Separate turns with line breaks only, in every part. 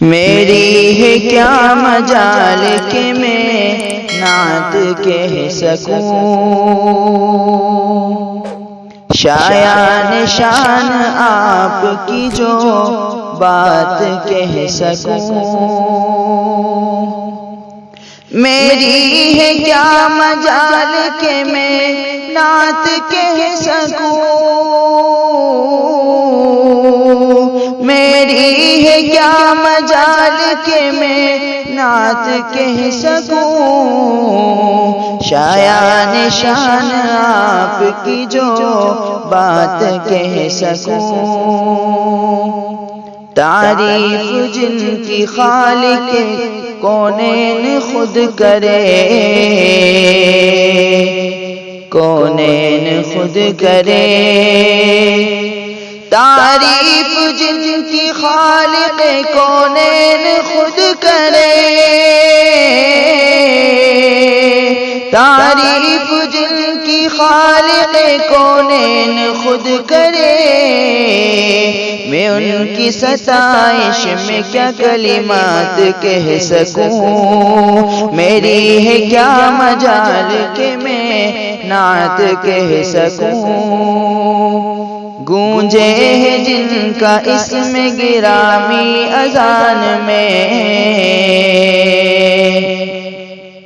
میری ہے کیا مجال کہ میں نعت کہہ سکوں، شایان شان آپ کی جو بات کہہ سکوں۔ میری ہے کیا مجال کہ میں نعت کہہ سکوں، میری ہے کیا مجال کہ میں نعت کہہ سکوں، شایان شان آپ کی جو بات کہہ سکوں۔ تعریف جن کی خالق کونین خود کرے، کونین خود کرے، تعریف جن کی خالق کونین خود کرے، تعریف جن کی خالق کونین خود کرے، میں ان کی ستائش میں کیا کلمات کہہ سکوں، میری ہے کیا مجال کہ میں نعت کہہ سکوں۔ گونجے ہے جن کا اسم گرامی اذان میں،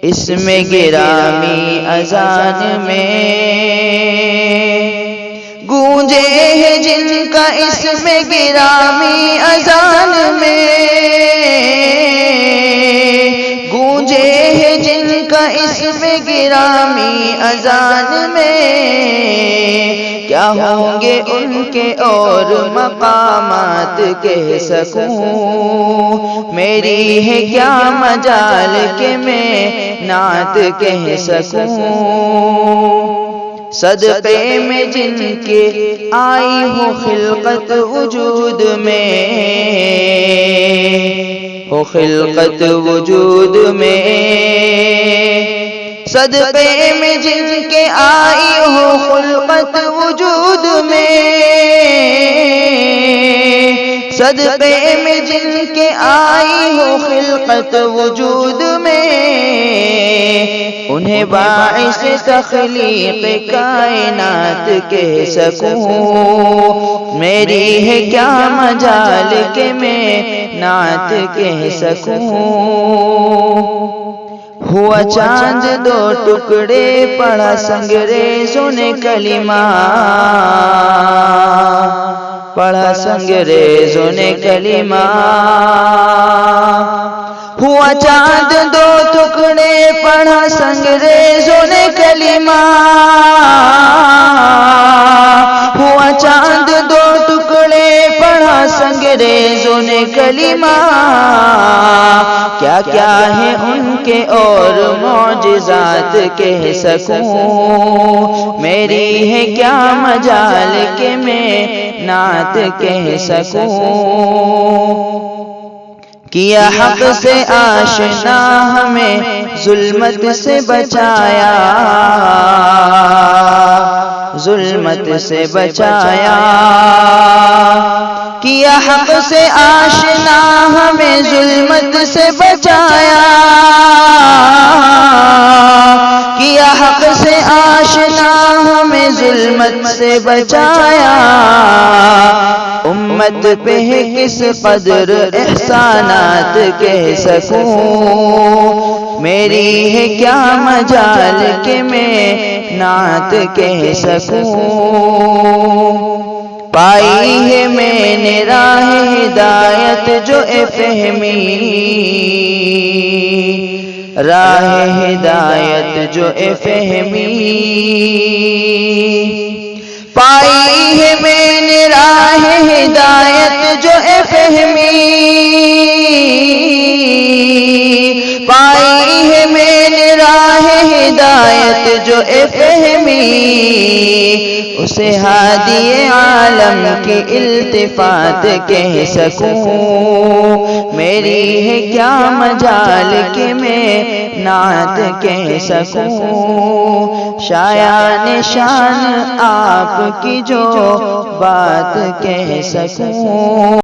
اسم گرامی اذان میں، گونجے ہے جن کا اسم گرامی اذان میں، گونجے ہے جن کا اسم گرامی اذان میں، کیا ہوں گے ان کے اور مقامات کہہ سکوں، میری ہے کیا مجال کہ میں نعت کہہ سکوں۔ صدقے میں جن کے آئی ہو خلقت وجود میں، ہو خلقت وجود میں، صدقے میں جن کے آئی ہو خلقت وجود میں، صدقے میں جن کے آئی ہو خلقت وجود میں، انہیں باعث تخلیق کائنات کہہ سکوں، میری ہے کیا مجال کہ میں نعت کہہ سکوں۔ ہوا چاند دو ٹکڑے پڑا سنگریزوں نے کلمہ، پڑھا سنگریزوں نے کلمہ، ہوا چاند دو ٹکڑے پڑھا سنگریزوں نے کلمہ، ہوا چاند دو ٹکڑے پڑھا سنگریزوں نے کلمہ، کیا کیا ہے ان کے اور معجزات کہہ سکوں، میری ہے کیا مجال کہ میں نعت کہہ سکوں۔ کیا حق سے آشنا ہمیں ظلمت سے بچایا، ظلمت سے بچایا، کیا حق سے آشنا ہمیں ظلمت سے بچایا، کیا حق سے آشنا ہمیں ظلمت سے بچایا، امت پہ کس قدر احسانات کہہ سکوں، میری ہے کیا مجال کہ میں نعت کہہ سکوں۔ پائی ہے میں نے راہ ہدایت جو فہمی، راہ ہدایت جو فہمی، پائی ہے میں نے راہ ہدایت جو فہمی، پائی ہے میں نے راہ ہدایت جو فہمی، اسے ہادی عالم کی التفات کہہ سکوں، میری ہے کیا مجال کہ میں نعت کہہ سکوں، شایان شان آپ کی جو بات کہہ سکوں۔